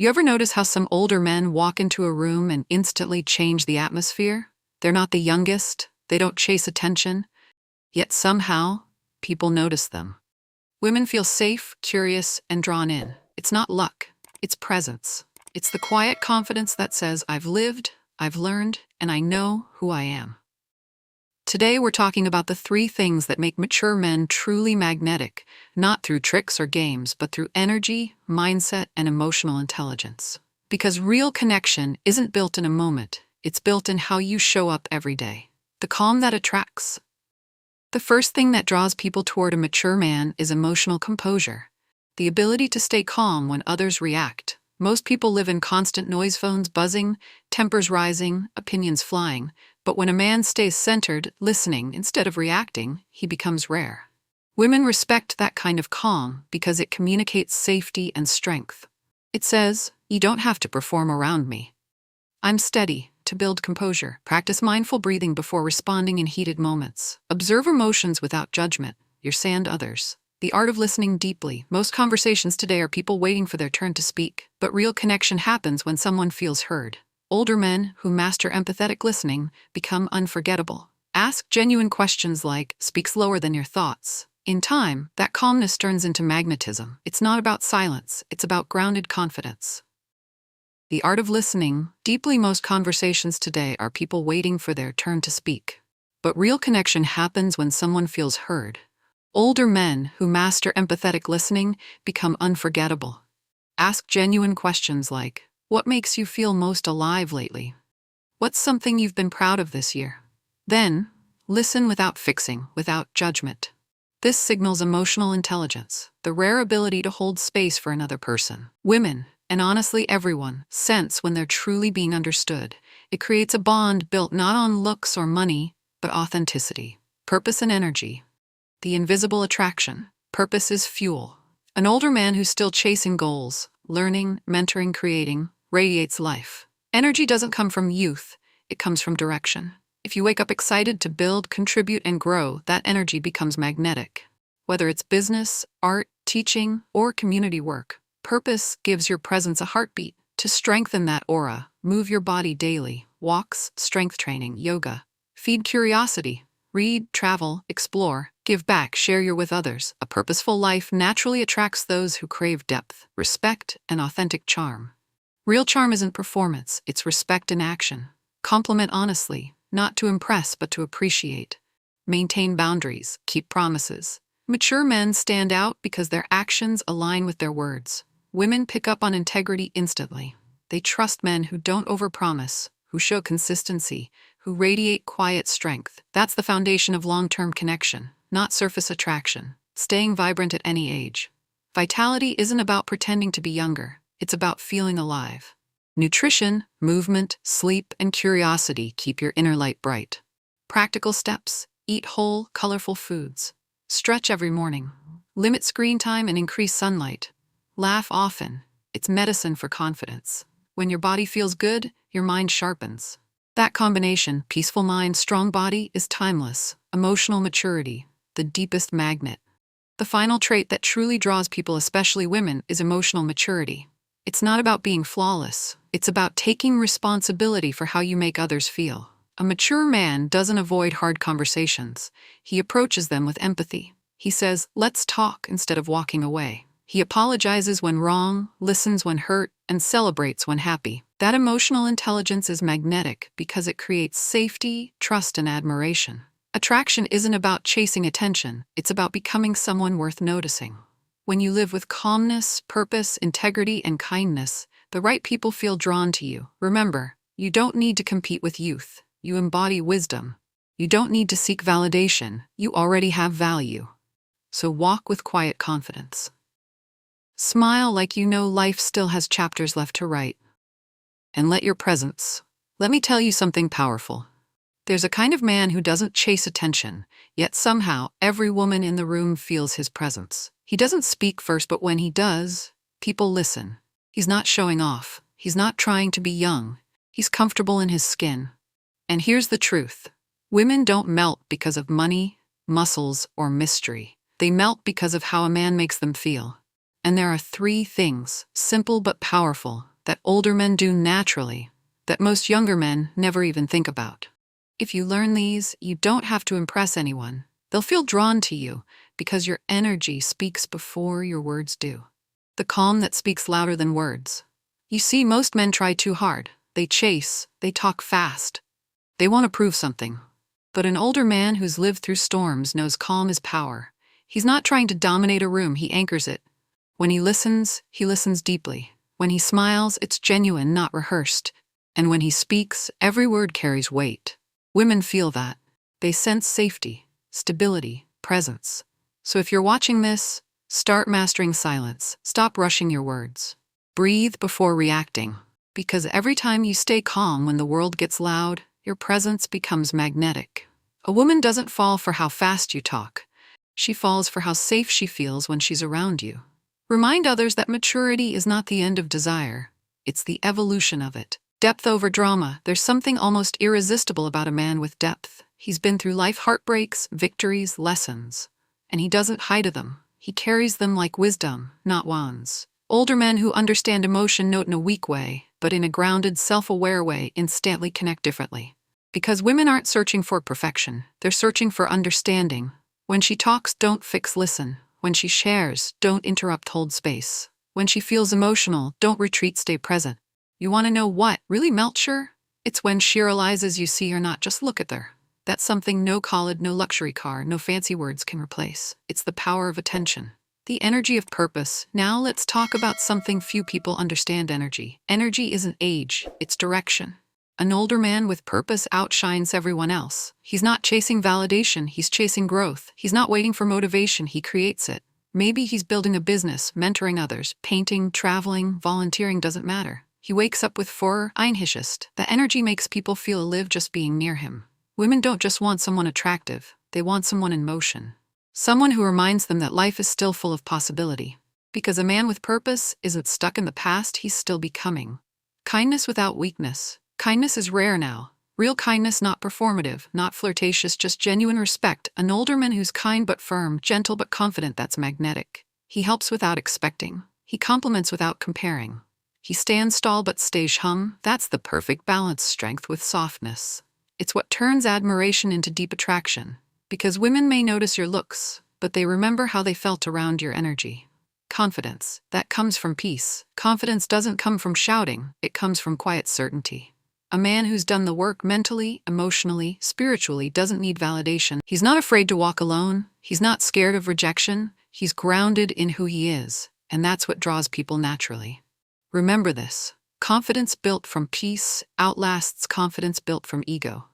You ever notice how some older men walk into a room and instantly change the atmosphere? They're not the youngest, they don't chase attention, yet somehow, people notice them. Women feel safe, curious, and drawn in. It's not luck, it's presence. It's the quiet confidence that says, I've lived, I've learned, and I know who I am. Today we're talking about the 3 things that make mature men truly magnetic, not through tricks or games, but through energy, mindset, and emotional intelligence. Because real connection isn't built in a moment, it's built in how you show up every day. The calm that attracts. The first thing that draws people toward a mature man is emotional composure, the ability to stay calm when others react. Most people live in constant noise, phones buzzing, tempers rising, opinions flying, but when a man stays centered, listening instead of reacting, he becomes rare. Women respect that kind of calm because it communicates safety and strength. It says, you don't have to perform around me. I'm steady. To build composure, practice mindful breathing before responding in heated moments. Observe emotions without judgment. Sand others. The art of listening deeply. Most conversations today are people waiting for their turn to speak, but real connection happens when someone feels heard. Older men who master empathetic listening become unforgettable. Ask genuine questions like, speak slower than your thoughts. In time, that calmness turns into magnetism. It's not about silence, it's about grounded confidence. The art of listening deeply. Most conversations today are people waiting for their turn to speak. But real connection happens when someone feels heard. Older men who master empathetic listening become unforgettable. Ask genuine questions like, what makes you feel most alive lately? What's something you've been proud of this year? Then, listen without fixing, without judgment. This signals emotional intelligence, the rare ability to hold space for another person. Women, and honestly everyone, sense when they're truly being understood. It creates a bond built not on looks or money, but authenticity, purpose and energy. The invisible attraction. Purpose is fuel. An older man who's still chasing goals, learning, mentoring, creating, radiates life. Energy doesn't come from youth, it comes from direction. If you wake up excited to build, contribute, and grow, that energy becomes magnetic. Whether it's business, art, teaching, or community work, purpose gives your presence a heartbeat. To strengthen that aura, move your body daily. Walks, strength training, yoga. Feed curiosity. Read, travel, explore, give back, share your with others. A purposeful life naturally attracts those who crave depth, respect, and authentic charm. Real charm isn't performance, it's respect in action. Compliment honestly, not to impress but to appreciate. Maintain boundaries, keep promises. Mature men stand out because their actions align with their words. Women pick up on integrity instantly. They trust men who don't overpromise, who show consistency, who radiate quiet strength. That's the foundation of long-term connection, not surface attraction. Staying vibrant at any age. Vitality isn't about pretending to be younger, it's about feeling alive. Nutrition, movement, sleep, and curiosity keep your inner light bright. Practical steps: eat whole, colorful foods. Stretch every morning. Limit screen time and increase sunlight. Laugh often. It's medicine for confidence. When your body feels good, your mind sharpens. That combination, peaceful mind, strong body, is timeless. Emotional maturity, the deepest magnet. The final trait that truly draws people, especially women, is emotional maturity. It's not about being flawless. It's about taking responsibility for how you make others feel. A mature man doesn't avoid hard conversations. He approaches them with empathy. He says, let's talk, instead of walking away. He apologizes when wrong, listens when hurt, and celebrates when happy. That emotional intelligence is magnetic because it creates safety, trust, and admiration. Attraction isn't about chasing attention, it's about becoming someone worth noticing. When you live with calmness, purpose, integrity, and kindness, the right people feel drawn to you. Remember, you don't need to compete with youth. You embody wisdom. You don't need to seek validation. You already have value. So walk with quiet confidence. Smile like you know life still has chapters left to write. And let your presence. Let me tell you something powerful. There's a kind of man who doesn't chase attention, yet somehow every woman in the room feels his presence. He doesn't speak first, but when he does, people listen. He's not showing off. He's not trying to be young. He's comfortable in his skin. And here's the truth. Women don't melt because of money, muscles, or mystery. They melt because of how a man makes them feel. And there are 3 things, simple but powerful, that older men do naturally, that most younger men never even think about. If you learn these, you don't have to impress anyone. They'll feel drawn to you because your energy speaks before your words do. The calm that speaks louder than words. You see, most men try too hard. They chase, they talk fast. They want to prove something. But an older man who's lived through storms knows calm is power. He's not trying to dominate a room, he anchors it. When he listens deeply. When he smiles, it's genuine, not rehearsed. And when he speaks, every word carries weight. Women feel that. They sense safety, stability, presence. So if you're watching this, start mastering silence. Stop rushing your words. Breathe before reacting. Because every time you stay calm when the world gets loud, your presence becomes magnetic. A woman doesn't fall for how fast you talk. She falls for how safe she feels when she's around you. Remind others that maturity is not the end of desire. It's the evolution of it. Depth over drama. There's something almost irresistible about a man with depth. He's been through life heartbreaks, victories, lessons. And he doesn't hide them. He carries them like wisdom, not wands. Older men who understand emotion not in a weak way, but in a grounded, self-aware way, instantly connect differently. Because women aren't searching for perfection. They're searching for understanding. When she talks, don't fix, listen. When she shares, don't interrupt, hold space. When she feels emotional, don't retreat, stay present. You want to know what really melts her? It's when she realizes you see her, not just look at her. That's something no college, no luxury car, no fancy words can replace. It's the power of attention. The energy of purpose. Now let's talk about something few people understand: energy. Energy isn't age, it's direction. An older man with purpose outshines everyone else. He's not chasing validation, he's chasing growth. He's not waiting for motivation, he creates it. Maybe he's building a business, mentoring others, painting, traveling, volunteering, doesn't matter. He wakes up with Einhischest. The energy makes people feel alive just being near him. Women don't just want someone attractive, they want someone in motion. Someone who reminds them that life is still full of possibility. Because a man with purpose isn't stuck in the past, he's still becoming. Kindness without weakness. Kindness is rare now. Real kindness, not performative, not flirtatious, just genuine respect. An older man who's kind but firm, gentle but confident, that's magnetic. He helps without expecting. He compliments without comparing. He stands tall but stays hum. That's the perfect balance, strength with softness. It's what turns admiration into deep attraction. Because women may notice your looks, but they remember how they felt around your energy. Confidence. That comes from peace. Confidence doesn't come from shouting, it comes from quiet certainty. A man who's done the work mentally, emotionally, spiritually doesn't need validation. He's not afraid to walk alone. He's not scared of rejection. He's grounded in who he is, and that's what draws people naturally. Remember this. Confidence built from peace outlasts confidence built from ego.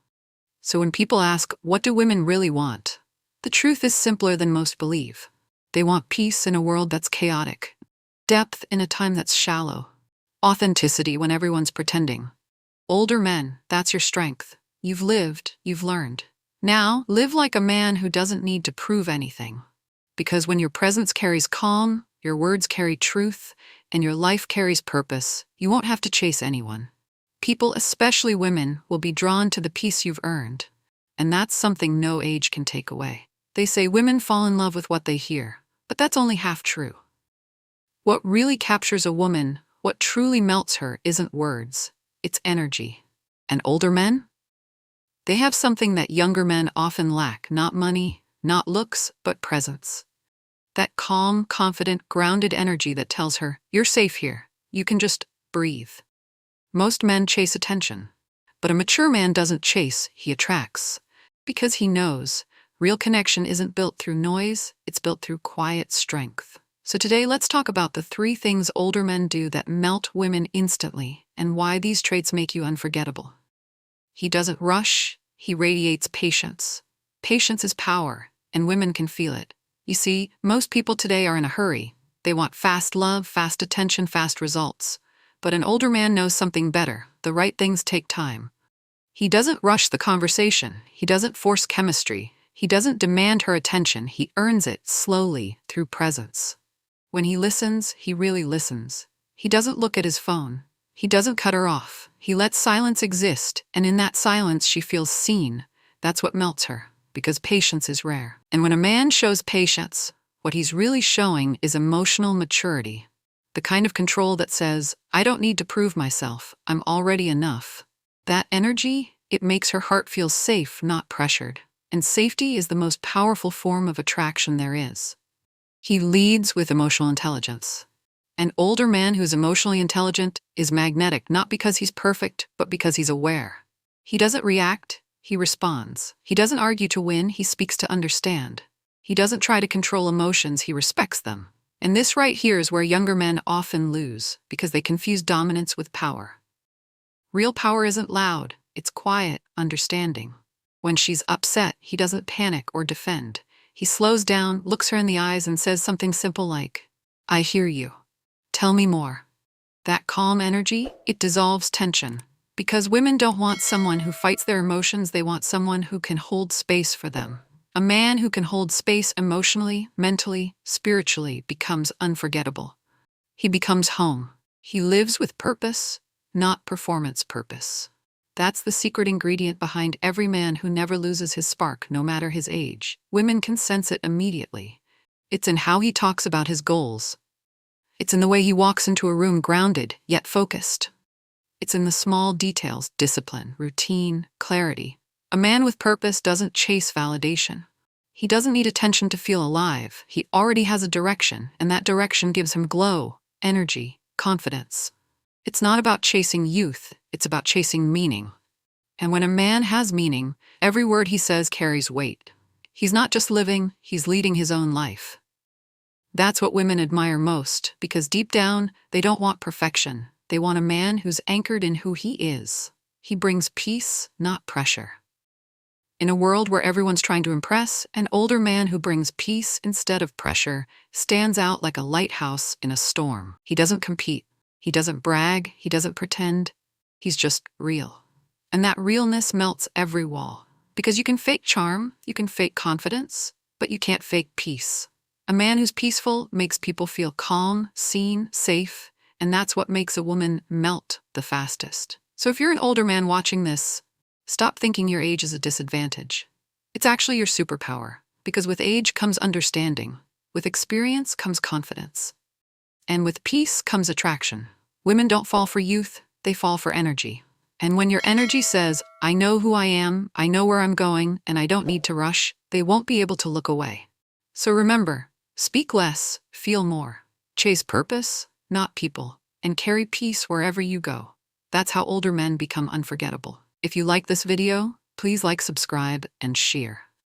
So when people ask, what do women really want? The truth is simpler than most believe. They want peace in a world that's chaotic. Depth in a time that's shallow. Authenticity when everyone's pretending. Older men, that's your strength. You've lived, you've learned. Now, live like a man who doesn't need to prove anything. Because when your presence carries calm, your words carry truth, and your life carries purpose, you won't have to chase anyone. People, especially women, will be drawn to the peace you've earned. And that's something no age can take away. They say women fall in love with what they hear, but that's only half true. What really captures a woman, what truly melts her, isn't words, it's energy. And older men? They have something that younger men often lack, not money, not looks, but presence. That calm, confident, grounded energy that tells her, you're safe here, you can just breathe. Most men chase attention, but a mature man doesn't chase, he attracts. Because he knows, real connection isn't built through noise, it's built through quiet strength. So today let's talk about the 3 things older men do that melt women instantly, and why these traits make you unforgettable. He doesn't rush, he radiates patience. Patience is power, and women can feel it. You see, most people today are in a hurry. They want fast love, fast attention, fast results. But an older man knows something better. The right things take time. He doesn't rush the conversation. He doesn't force chemistry. He doesn't demand her attention. He earns it slowly through presence. When he listens, he really listens. He doesn't look at his phone. He doesn't cut her off. He lets silence exist, and in that silence she feels seen. That's what melts her, because patience is rare. And when a man shows patience, what he's really showing is emotional maturity. The kind of control that says, I don't need to prove myself, I'm already enough. That energy, it makes her heart feel safe, not pressured. And safety is the most powerful form of attraction there is. He leads with emotional intelligence. An older man who's emotionally intelligent is magnetic not because he's perfect, but because he's aware. He doesn't react, he responds. He doesn't argue to win, he speaks to understand. He doesn't try to control emotions, he respects them. And this right here is where younger men often lose, because they confuse dominance with power. Real power isn't loud, it's quiet, understanding. When she's upset, he doesn't panic or defend. He slows down, looks her in the eyes, and says something simple like, I hear you. Tell me more. That calm energy, it dissolves tension. Because women don't want someone who fights their emotions, they want someone who can hold space for them. A man who can hold space emotionally, mentally, spiritually becomes unforgettable. He becomes home. He lives with purpose, not performance purpose. That's the secret ingredient behind every man who never loses his spark, no matter his age. Women can sense it immediately. It's in how he talks about his goals. It's in the way he walks into a room grounded, yet focused. It's in the small details, discipline, routine, clarity. A man with purpose doesn't chase validation. He doesn't need attention to feel alive. He already has a direction, and that direction gives him glow, energy, confidence. It's not about chasing youth, it's about chasing meaning. And when a man has meaning, every word he says carries weight. He's not just living, he's leading his own life. That's what women admire most, because deep down, they don't want perfection. They want a man who's anchored in who he is. He brings peace, not pressure. In a world where everyone's trying to impress, an older man who brings peace instead of pressure stands out like a lighthouse in a storm. He doesn't compete. He doesn't brag. He doesn't pretend. He's just real. And that realness melts every wall. Because you can fake charm, you can fake confidence, but you can't fake peace. A man who's peaceful makes people feel calm, seen, safe, and that's what makes a woman melt the fastest. So if you're an older man watching this, stop thinking your age is a disadvantage. It's actually your superpower, because with age comes understanding, with experience comes confidence, and with peace comes attraction. Women don't fall for youth, they fall for energy. And when your energy says, I know who I am, I know where I'm going, and I don't need to rush, they won't be able to look away. So remember, speak less, feel more. Chase purpose, not people, and carry peace wherever you go. That's how older men become unforgettable. If you like this video, please like, subscribe, and share.